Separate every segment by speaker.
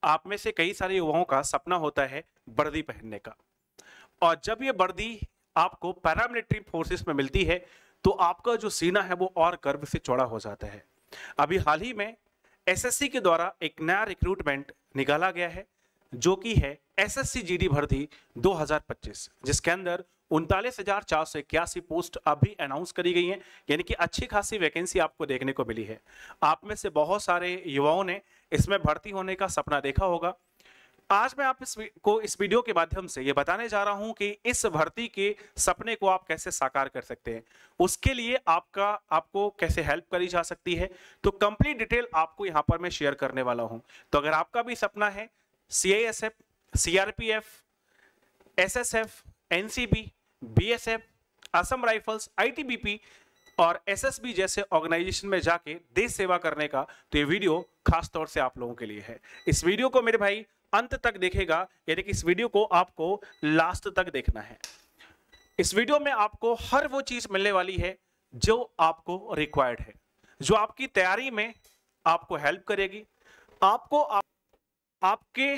Speaker 1: आप में से कई सारे युवाओं का सपना होता है वर्दी पहनने का, और जब ये वर्दी आपको पैरामिलिट्री फोर्सेस में मिलती है तो आपका जो सीना है वो और गर्व से चौड़ा हो जाता है। अभी हाल ही में एसएससी के द्वारा एक नया रिक्रूटमेंट निकाला गया है जो कि है एसएससी जीडी भर्ती 2025, जिसके अंदर 39,481 पोस्ट अभी अनाउंस करी गई हैं, यानी कि अच्छी खासी वैकेंसी आपको देखने को मिली है। आप में से बहुत सारे युवाओं ने इसमें भर्ती होने का सपना देखा होगा। आज मैं आप इस वीडियो के माध्यम से ये बताने जा रहा हूं कि इस भर्ती के सपने को आप कैसे साकार कर सकते हैं, उसके लिए आपको कैसे हेल्प करी जा सकती है। तो कंप्लीट डिटेल आपको यहां पर मैं शेयर करने वाला हूं। तो अगर आपका भी सपना है CISF, CRPF, SSF, NCB, BSF, Assam rifles, ITBP और एसएसबी जैसे ऑर्गेनाइजेशन में जाके देश सेवा करने का, तो ये वीडियो खास तौर से आप लोगों के लिए है। इस वीडियो को मेरे भाई अंत तक देखेगा, यानी कि इस वीडियो को आपको लास्ट तक देखना है। इस वीडियो में आपको हर वो चीज मिलने वाली है जो आपको रिक्वायर्ड है, जो आपकी तैयारी में आपको हेल्प करेगी। आपके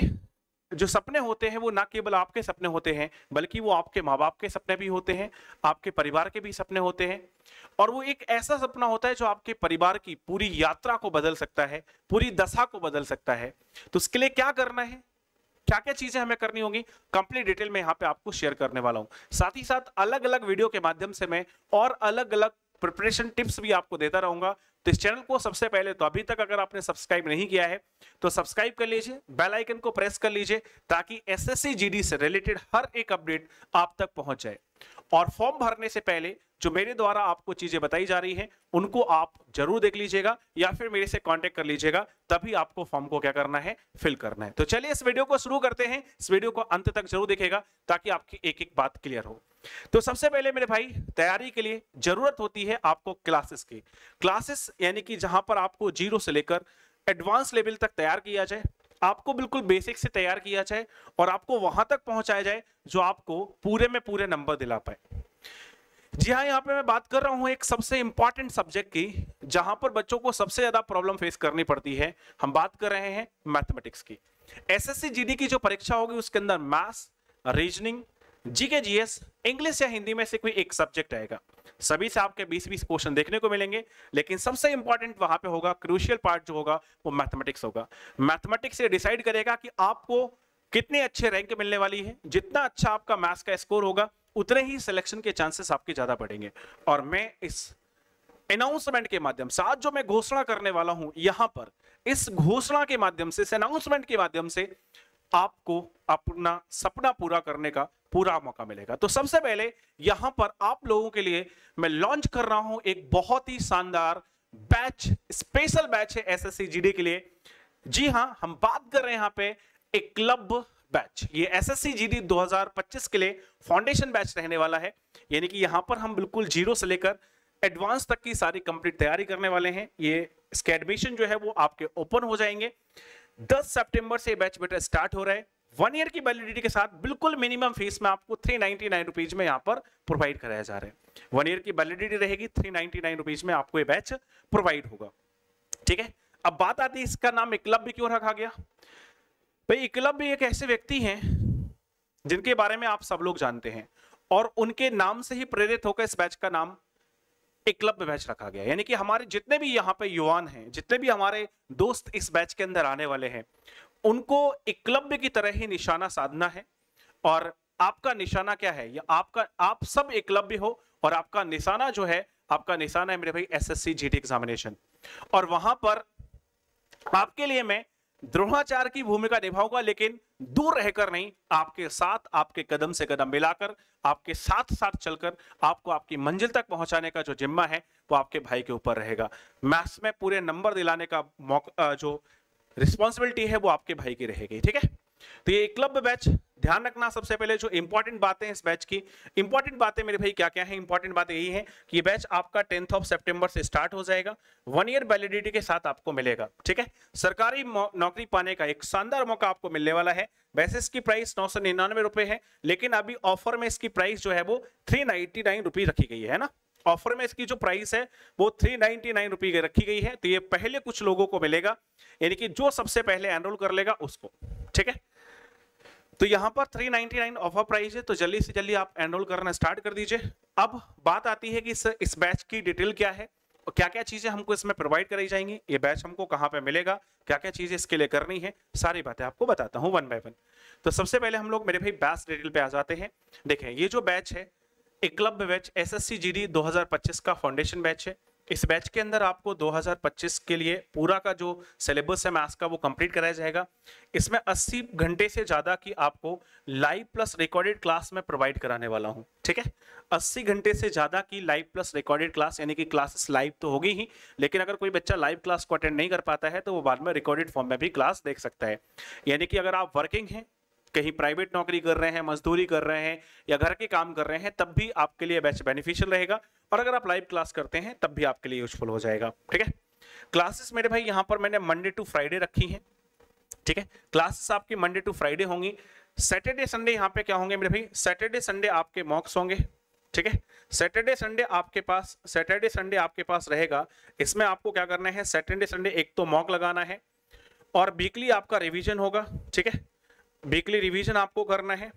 Speaker 1: जो सपने होते हैं वो ना केवल आपके सपने होते हैं, बल्कि वो आपके माँ बाप के सपने भी होते हैं, आपके परिवार के भी सपने होते हैं। और वो एक ऐसा सपना होता है जो आपके परिवार की पूरी यात्रा को बदल सकता है, पूरी दशा को बदल सकता है। तो उसके लिए क्या करना है, क्या क्या चीजें हमें करनी होंगी, कंप्लीट डिटेल में यहाँ पे आपको शेयर करने वाला हूँ। साथ ही साथ अलग अलग वीडियो के माध्यम से मैं और अलग अलग प्रिपरेशन टिप्स भी आपको देता रहूंगा। तो इस चैनल को सबसे पहले तो अभी तक अगर आपने सब्सक्राइब नहीं किया है तो सब्सक्राइब कर लीजिए, बेल आइकन को प्रेस कर लीजिए, ताकि एसएससी जीडी से रिलेटेड हर एक अपडेट आप तक पहुंच जाए। और फॉर्म भरने से पहले जो मेरे द्वारा आपको चीजें बताई जा रही हैं उनको आप जरूर देख लीजिएगा, या फिर मेरे से कांटेक्ट कर लीजिएगा, तभी आपको फॉर्म को क्या करना है, फिल करना है। तो चलिए इस वीडियो को शुरू करते हैं। इस वीडियो को अंत तक जरूर देखिएगा ताकि आपकी एक एक बात क्लियर हो। तो सबसे पहले मेरे भाई, तैयारी के लिए जरूरत होती है आपको क्लासेस की। क्लासेस यानी कि जहां पर आपको जीरो से लेकर एडवांस लेवल तक तैयार किया जाए, आपको बिल्कुल बेसिक से तैयार किया जाए और आपको वहां तक पहुंचाया जाए जो आपको पूरे में पूरे नंबर दिला पाए। जी हाँ, यहाँ पे मैं बात कर रहा हूँ एक सबसे इंपॉर्टेंट सब्जेक्ट की, जहां पर बच्चों को सबसे ज्यादा प्रॉब्लम फेस करनी पड़ती है। हम बात कर रहे हैं मैथमेटिक्स की। एसएससी जीडी की जो परीक्षा होगी उसके अंदर maths, reasoning, GK, GS, English या हिंदी में से कोई एक सब्जेक्ट आएगा। सभी से आपके 20-20 क्वेश्चन देखने को मिलेंगे, लेकिन सबसे इंपॉर्टेंट वहां पे होगा, क्रूशियल पार्ट जो होगा वो मैथमेटिक्स होगा। मैथमेटिक्स ये डिसाइड करेगा कि आपको कितने अच्छे रैंक मिलने वाली है। जितना अच्छा आपका मैथ्स का स्कोर होगा उतने ही सिलेक्शन के चांसेस आपके ज्यादा बढ़ेंगे। और मैं इस अनाउंसमेंट के माध्यम से, आज जो मैं घोषणा करने वाला हूं यहां पर, इस घोषणा के माध्यम से, इस अनाउंसमेंट के माध्यम से आपको अपना सपना पूरा करने का पूरा मौका मिलेगा। तो सबसे पहले यहां पर आप लोगों के लिए मैं लॉन्च कर रहा हूं एक बहुत ही शानदार बैच, स्पेशल बैच है एसएससी जीडी के लिए। जी हां, हम बात कर रहे हैं यहां पे एक क्लब बैच। ये एसएससी जीडी 2025 के लिए फाउंडेशन बैच रहने वाला है, यानी कि यहां पर हम बिल्कुल जीरो से लेकर एडवांस तक की सारी कंप्लीट तैयारी करने वाले हैं। ये इसके एडमिशन जो है वो आपके ओपन हो जाएंगे। 10 सितंबर से बैच बेटा स्टार्ट हो रहा है। 1 ईयर की वैलिडिटी के साथ बिल्कुल मिनिमम फीस में आपको 399 रुपीज में यहां पर प्रोवाइड कराया जा रहा है। 1 ईयर की वैलिडिटी रहेगी, 399 रुपीज में आपको ये बैच प्रोवाइड होगा। ठीक है, अब बात आती है इसका नाम एकलव्य क्यों रखा गया। भाई एकलव्य एक ऐसे व्यक्ति हैं जिनके बारे में आप सब लोग जानते हैं, और उनके नाम से ही प्रेरित होकर इस बैच का नाम एकलव्य बैच रखा गया। यानी कि हमारे जितने भी यहाँ पे युवान हैं, जितने भी हमारे दोस्त इस बैच के अंदर आने वाले हैं, उनको एकलव्य की तरह ही निशाना साधना है। और आपका निशाना क्या है, या आप सब एकलव्य हो, और आपका निशाना जो है, आपका निशाना है मेरे भाई एसएससी जीडी एग्जामिनेशन। और वहां पर आपके लिए मैं द्रोणाचार्य की भूमिका निभाऊंगा, लेकिन दूर रहकर नहीं, आपके साथ, आपके कदम से कदम मिलाकर, आपके साथ साथ चलकर आपको आपकी मंजिल तक पहुंचाने का जो जिम्मा है वो आपके भाई के ऊपर रहेगा। मैथ्स में पूरे नंबर दिलाने का मौका, जो रिस्पॉन्सिबिलिटी है वो आपके भाई की रहेगी। ठीक है, तो ये एकलव्य बैच, ध्यान रखना सबसे पहले जो इंपॉर्टेंट बातें हैं इस बैच की। इंपॉर्टेंट बातें मेरे भाई क्या क्या है, इंपॉर्टेंट बातें यही है कि ये बैच आपका 10 सितंबर से स्टार्ट हो जाएगा। 1 ईयर वैलिडिटी के साथ आपको मिलेगा। ठीक है, सरकारी नौकरी पाने का एक शानदार मौका आपको मिलने वाला है। वैसे इसकी प्राइस 999 रुपए है, लेकिन अभी ऑफर में इसकी प्राइस जो है वो 399 रुपीज रखी गई है ना। ऑफर में इसकी जो प्राइस है वो 399 रुपये रखी गई है। तो ये पहले कुछ लोगों को मिलेगा, यानी कि जो सबसे पहले एनरोल कर लेगा उसको, ठीक है। तो यहां पर 399 ऑफर प्राइस है, तो जल्दी से जल्दी आप एनरोल करना स्टार्ट कर दीजिए। अब बात आती है कि इस बैच की डिटेल क्या है और क्या क्या चीजें हमको इसमें प्रोवाइड कराई जाएंगी, ये बैच हमको कहां पे मिलेगा, क्या क्या चीजें इसके लिए करनी है, सारी बातें आपको बताता हूं वन बाय वन। तो सबसे पहले हम लोग मेरे भाई बैच डिटेल पे आ जाते हैं। देखें, ये जो बैच है एकलव्य बैच एसएससी जीडी 2025 का फाउंडेशन बैच है। इस बैच के अंदर आपको 2025 के लिए पूरा का जो सिलेबस है मैथ्स का वो कंप्लीट कराया जाएगा। इसमें 80 घंटे से ज्यादा की आपको लाइव प्लस रिकॉर्डेड क्लास में प्रोवाइड कराने वाला हूं, ठीक है। 80 घंटे से ज्यादा की लाइव प्लस रिकॉर्डेड क्लास, यानी कि क्लासेस लाइव तो होगी ही, लेकिन अगर कोई बच्चा लाइव क्लास को अटेंड नहीं कर पाता है तो वो बाद में रिकॉर्डेड फॉर्म में भी क्लास देख सकता है। यानी कि अगर आप वर्किंग हैं, कहीं प्राइवेट नौकरी कर रहे हैं, मजदूरी कर रहे हैं या घर के काम कर रहे हैं, तब भी आपके लिए बैच बेनिफिशियल रहेगा। और अगर आप लाइव क्लास करते हैं तब भी आपके लिए यूजफुल हो जाएगा, ठीक है। क्लासेस मेरे भाई यहाँ पर मैंने मंडे टू फ्राइडे रखी हैं, ठीक है। क्लासेस आपकी मंडे टू फ्राइडे होंगी। सैटरडे संडे यहाँ पे क्या होंगे मेरे भाई, सैटरडे संडे आपके मॉक्स होंगे, ठीक है। सैटरडे संडे आपके पास रहेगा। इसमें आपको क्या करना है, सैटरडे संडे एक तो मॉक लगाना है और वीकली आपका रिवीजन होगा, ठीक है। वीकली रिवीजन आपको करना है,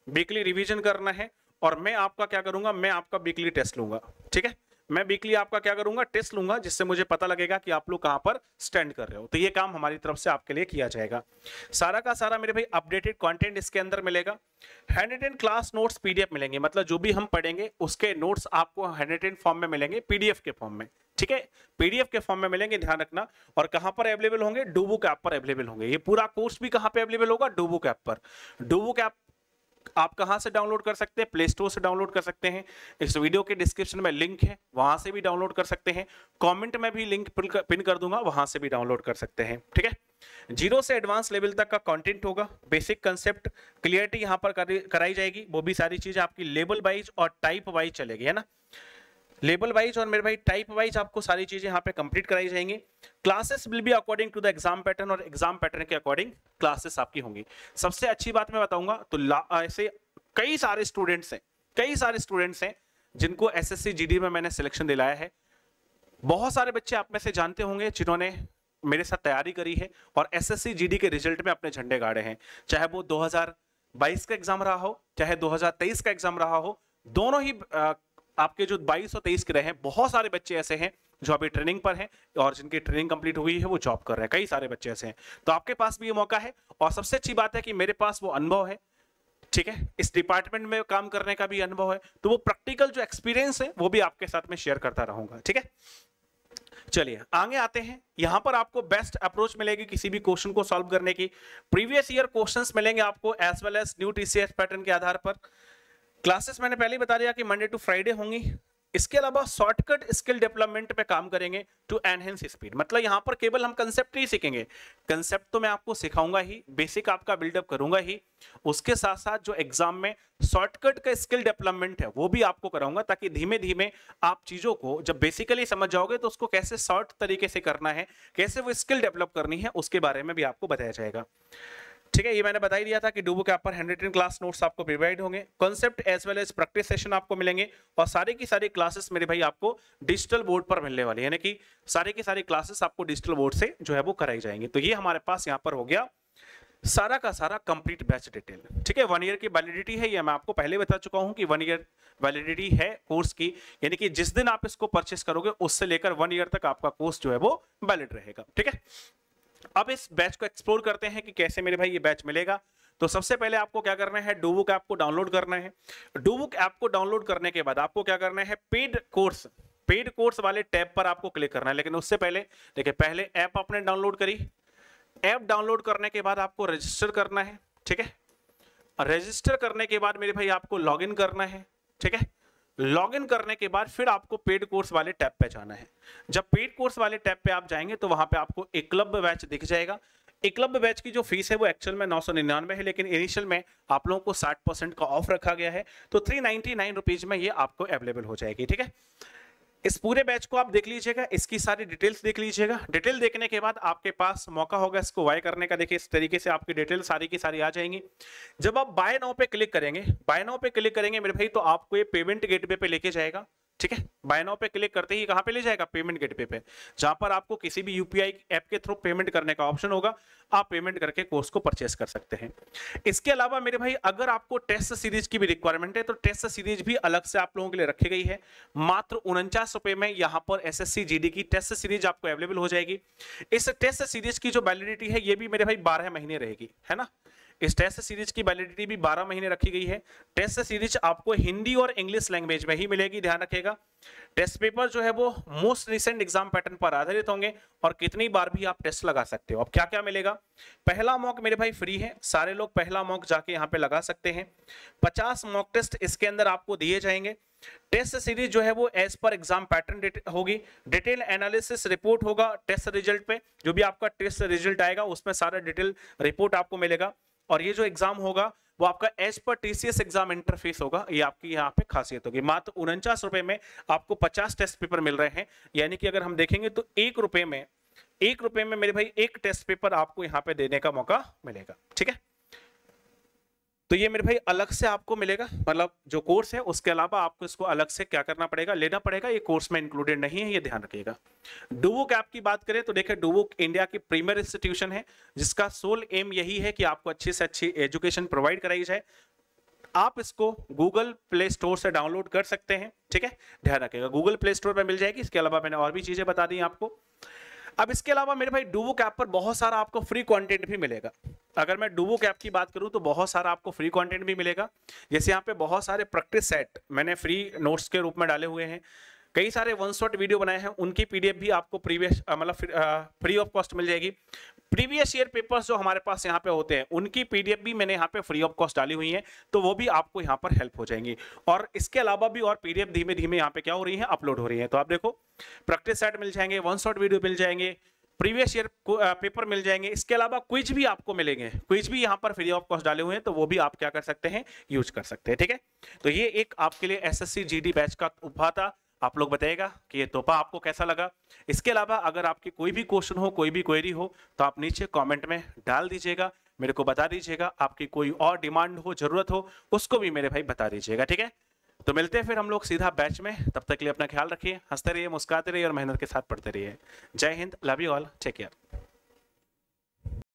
Speaker 1: वीकली रिवीजन करना है। और मैं आपका क्या करूंगा, मैं आपका वीकली टेस्ट लूंगा, ठीक है। मैं वीकली आपका क्या करूंगा, टेस्ट लूंगा, जिससे मुझे पता लगेगा कि आप लोग कहां पर स्टैंड कर रहे हो। तो ये काम हमारी तरफ से आपके लिए किया जाएगा। सारा का सारा मेरे भाई अपडेटेड कंटेंट इसके अंदर मिलेगा। Handwritten class notes PDF मिलेंगे, मतलब जो भी हम पढ़ेंगे उसके नोट्स आपको हैंड रिटन फॉर्म में मिलेंगे, पीडीएफ के फॉर्म में, ठीक है। पीडीएफ के फॉर्म में मिलेंगे, ध्यान रखना। और कहां पर अवेलेबल होंगे, डूबुक ऐप पर अवेलेबल होंगे। ये पूरा कोर्स भी कहां पे अवेलेबल होगा, डूबुक ऐप पर। डूबुक ऐप आप कहां से डाउनलोड कर सकते हैं, प्ले स्टोर से डाउनलोड कर सकते हैं। इस वीडियो के डिस्क्रिप्शन में लिंक है, वहां से भी डाउनलोड कर सकते हैं। कमेंट में भी लिंक पिन कर दूंगा, वहां से भी डाउनलोड कर सकते हैं, ठीक है। जीरो से एडवांस लेवल तक का कंटेंट होगा। बेसिक कंसेप्ट क्लियरिटी यहां पर कराई जाएगी, वो भी सारी चीजें आपकी लेवल वाइज और टाइप वाइज चलेगी, है ना। लेवल वाइज और मेरे भाई टाइप वाइज आपको सारी चीजें यहाँ पे कंप्लीट कराई जाएंगी। Classes will be according to the exam pattern, और एग्जाम पैटर्न के अकॉर्डिंग क्लासेस आपकी होंगी। सबसे अच्छी बात मैं बताऊंगा तो ऐसे कई सारे स्टूडेंट्स हैं जिनको एसएससी जीडी में मैंने सिलेक्शन दिलाया है। बहुत सारे बच्चे आप में से जानते होंगे जिन्होंने मेरे साथ तैयारी करी है और एसएससी जीडी के रिजल्ट में अपने झंडे गाड़े हैं, चाहे वो 2022 का एग्जाम रहा हो, चाहे 2023 का एग्जाम रहा हो। दोनों ही आपके जो 22 और 23 के रहे हैं, बहुत सारे बच्चे ऐसे हैं जो अभी ट्रेनिंग पर हैं और जिनकी ट्रेनिंग कंप्लीट हुई है वो जॉब कर रहे हैं। कई सारे बच्चे ऐसे हैं, तो आपके पास भी ये मौका है। और सबसे अच्छी बात है कि मेरे पास वो अनुभव है, ठीक है। इस डिपार्टमेंट में काम करने का भी अनुभव है, तो वो प्रैक्टिकल जो एक्सपीरियंस है वो भी आपके साथ में शेयर करता रहूंगा, ठीक है। चलिए आगे आते हैं। यहां पर आपको बेस्ट अप्रोच मिलेगी किसी भी क्वेश्चन को सॉल्व करने की। प्रीवियस ईयर क्वेश्चंस मिलेंगे आपको as well as new TCS pattern के आधार पर। क्लासेस मैंने पहले ही बता दिया कि मंडे टू फ्राइडे होंगी। इसके अलावा शॉर्टकट स्किल डेवलपमेंट पे काम करेंगे टू एनहेंस स्पीड। मतलब यहां पर केवल हम कंसेप्ट नहीं सीखेंगे, कंसेप्ट तो मैं आपको सिखाऊंगा ही, बेसिक आपका बिल्डअप करूंगा ही, उसके साथ साथ जो एग्जाम में शॉर्टकट का स्किल डेवलपमेंट है वो भी आपको कराऊंगा, ताकि धीमे धीमे आप चीजों को जब बेसिकली समझ जाओगे तो उसको कैसे शॉर्ट तरीके से करना है, कैसे वो स्किल डेवलप करनी है, उसके बारे में भी आपको बताया जाएगा, ठीक है। ये मैंने बता ही दिया था कि डूबुक ऐप पर हैंड रिटन क्लास नोट्स आपको प्रोवाइड होंगे, concept as well as practice session आपको मिलेंगे, और सारी की सारी क्लासेस मेरे भाई आपको डिजिटल बोर्ड पर मिलने वाली है, यानी कि सारी की सारी क्लासेस आपको डिजिटल बोर्ड से जो है वो कराई जाएंगी। तो ये हमारे पास यहाँ पर हो गया सारा का सारा कंप्लीट बैच डिटेल, ठीक है। 1 ईयर की वैलिडिटी है, ये मैं आपको पहले बता चुका हूं कि 1 ईयर वैलिडिटी है कोर्स की, यानी कि जिस दिन आप इसको परचेस करोगे उससे लेकर 1 ईयर तक आपका कोर्स जो है वो वैलिड रहेगा, ठीक है। अब इस बैच को एक्सप्लोर करते हैं कि कैसे मेरे भाई ये बैच मिलेगा। तो सबसे पहले आपको क्या करना है, डूबुक ऐप को डाउनलोड करना है। डूबुक ऐप को डाउनलोड करने के बाद आपको क्या करना है, पेड कोर्स वाले टैब पर आपको क्लिक करना है। लेकिन उससे पहले देखिए, पहले ऐप आपने डाउनलोड करी, ऐप डाउनलोड करने के बाद आपको रजिस्टर करना है, ठीक है। रजिस्टर करने के बाद मेरे भाई आपको लॉगिन करना है, ठीक है। लॉगिन करने के बाद फिर आपको पेड कोर्स वाले टैब पे जाना है। जब पेड कोर्स वाले टैब पे आप जाएंगे तो वहां पे आपको एकलव्य बैच दिख जाएगा। एकलव्य बैच की जो फीस है वो एक्चुअल में 999 है, लेकिन इनिशियल में आप लोगों को 60% का ऑफ रखा गया है, तो 399 रुपीज में ये आपको अवेलेबल हो जाएगी, ठीक है। इस पूरे बैच को आप देख लीजिएगा, इसकी सारी डिटेल्स देख लीजिएगा। डिटेल देखने के बाद आपके पास मौका होगा इसको बाय करने का। देखिए इस तरीके से आपकी डिटेल सारी की सारी आ जाएंगी। जब आप बाय नाउ पे क्लिक करेंगे, बाय नाउ पे क्लिक करेंगे मेरे भाई, तो आपको ये पेमेंट गेटवे पे लेके जाएगा। ठीक है, बाय नाउ पे क्लिक करते ही कहां पे ले जाएगा, पेमेंट गेटवे पे, जहां पर आपको किसी भी यूपीआई ऐप के थ्रू पेमेंट करने का ऑप्शन होगा, आप पेमेंट करके कोर्स को परचेस कर सकते हैं। इसके अलावा मेरे भाई अगर आपको टेस्ट सीरीज की भी रिक्वायरमेंट है तो टेस्ट सीरीज भी अलग से आप लोगों के लिए रखी गई है। मात्र 49 रुपए में यहाँ पर एसएससी जीडी की टेस्ट सीरीज आपको अवेलेबल हो जाएगी। इस टेस्ट सीरीज की जो वैलिडिटी है ये भी मेरे भाई 12 महीने रहेगी, है ना। इस टेस्ट सीरीज की वैलिडिटी भी 12 महीने रखी गई है। टेस्ट सीरीज आपको हिंदी और इंग्लिश लैंग्वेज में ही मिलेगी, ध्यान रखिएगा। टेस्ट पेपर जो है वो मोस्ट रिसेंट एग्जाम पैटर्न पर आधारित होंगे और कितनी बार भी आप टेस्ट लगा सकते हो। अब क्या क्या मिलेगा, पहला मॉक मेरे भाई फ्री है, सारे लोग पहला मॉक जाके यहाँ पे लगा सकते हैं। 50 मॉक टेस्ट इसके अंदर आपको दिए जाएंगे। टेस्ट सीरीज जो है वो एज पर एग्जाम पैटर्न होगी। डिटेल एनालिसिस रिपोर्ट होगा टेस्ट रिजल्ट पे, जो भी आपका टेस्ट रिजल्ट आएगा उसमें सारा डिटेल रिपोर्ट आपको मिलेगा। और ये जो एग्जाम होगा वो आपका as per TCS exam interface होगा, ये आपकी यहाँ पे खासियत होगी। मात्र 49 रुपए में आपको 50 टेस्ट पेपर मिल रहे हैं, यानी कि अगर हम देखेंगे तो 1 रुपए में मेरे भाई एक टेस्ट पेपर आपको यहाँ पे देने का मौका मिलेगा, ठीक है। तो ये मेरे भाई अलग से आपको मिलेगा, मतलब जो कोर्स है उसके अलावा आपको इसको अलग से क्या करना पड़ेगा, लेना पड़ेगा, ये कोर्स में इंक्लूडेड नहीं है, ये ध्यान रखिएगा। डुवोक ऐप की बात करें तो देखिए डुवोक इंडिया की प्रीमियर इंस्टीट्यूशन है, जिसका सोल एम यही है कि आपको अच्छी से अच्छी एजुकेशन प्रोवाइड कराई जाए। आप इसको गूगल प्ले स्टोर से डाउनलोड कर सकते हैं, ठीक है, ध्यान रखिएगा गूगल प्ले स्टोर पर मिल जाएगी। इसके अलावा मैंने और भी चीजें बता दी आपको। अब इसके अलावा मेरे भाई डुवोक ऐप पर बहुत सारा आपको फ्री कंटेंट भी मिलेगा। अगर मैं डुवोक ऐप की बात करूं तो बहुत सारा आपको फ्री कंटेंट भी मिलेगा। जैसे यहाँ पे बहुत सारे प्रैक्टिस सेट मैंने फ्री नोट्स के रूप में डाले हुए हैं, कई सारे वन शॉट वीडियो बनाए हैं, उनकी पीडीएफ भी आपको प्रीवियस मतलब फ्री ऑफ कॉस्ट मिल जाएगी। प्रीवियस ईयर पेपर्स जो हमारे पास यहाँ पे होते हैं उनकी पीडीएफ भी मैंने यहाँ पे फ्री ऑफ कॉस्ट डाली हुई है, तो वो भी आपको यहाँ पर हेल्प हो जाएंगी। और इसके अलावा भी और पीडीएफ धीमे धीमे यहाँ पे क्या हो रही है, अपलोड हो रही है। तो आप देखो प्रैक्टिस सेट मिल जाएंगे, वन शॉट वीडियो मिल जाएंगे, प्रीवियस ईयर पेपर मिल जाएंगे। इसके अलावा क्विज भी आपको मिलेंगे, क्विज भी यहाँ पर फ्री ऑफ कॉस्ट डाले हुए हैं, तो वो भी आप क्या कर सकते हैं, यूज कर सकते हैं, ठीक है। तो ये एक आपके लिए एसएससी जीडी बैच का तोहफा था। आप लोग बताइएगा कि ये तोहफा आपको कैसा लगा। इसके अलावा अगर आपकी कोई भी क्वेश्चन हो, कोई भी क्वेरी हो, तो आप नीचे कमेंट में डाल दीजिएगा, मेरे को बता दीजिएगा। आपकी कोई और डिमांड हो, जरूरत हो, उसको भी मेरे भाई बता दीजिएगा, ठीक है। तो मिलते हैं फिर हम लोग सीधा बैच में, तब तक के लिए अपना ख्याल रखिए, हंसते रहिए, मुस्कुराते रहिए और मेहनत के साथ पढ़ते रहिए। Jai Hind, love you all, take care.